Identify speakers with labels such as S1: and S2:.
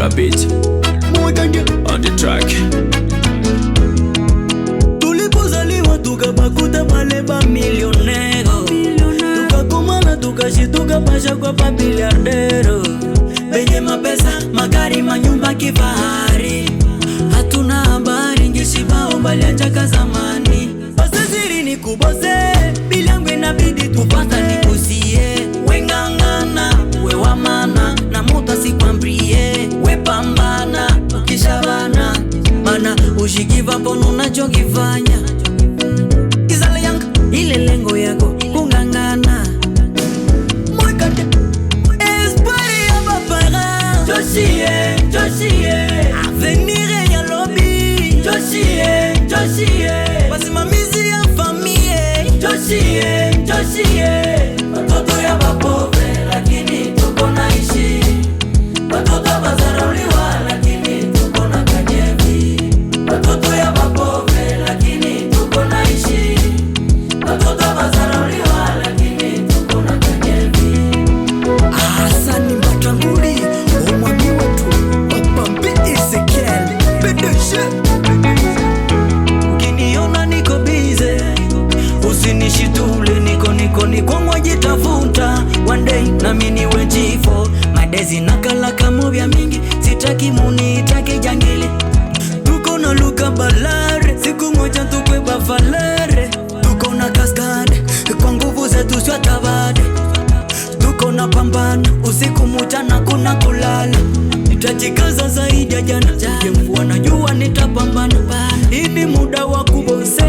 S1: Rabbit on the track.
S2: Tulipozaliwa tukabakuta pale ba milionero, tukakomana tukashituka pasha kwa pa biliardero, benye mapesa, magari, manyumba kifahari. Hatuna habari ngisi bao baliachaka zamani. Pasaziri ni kubose, bilangu inabidi tupata nikusie. Wengangana, we wamana, na muta sikwambrie. We pambana, ukishabana, mana ushigiva pono unachokifanya. Kizale yangu, ile lengo yako, kungangana. Mwekate, espari ya bapara. Joshie, avenir ya lobby. Joshie, wasimamizi ya familie. Joshie, watoto ya bapove, lakini tuko naishi. Watoto bazarauliwa, lakini tuko na kanyevi. Watoto ya bapove, lakini tuko naishi. Watoto bazarauliwa, lakini tuko na kanyevi. Hasani Matanguri, umwami wetu, wapambi Ezekiel, bedeshe. Ukiniona niko bize, usinishitule, niko mwajitafuta. One day na mini wejifo, madezi nakala kamo vya mingi. Sitaki muni, taki jangili. Tuko na luka balare, siku moja tukwe bafalere. Tuko na kaskade, kwa nguvu zetu sio tabade. Tuko na pambana, usiku mchana kuna kulala. Nitajikaza zaidi ya jana, mvua na jua nitapambana. Hivi muda wa kubose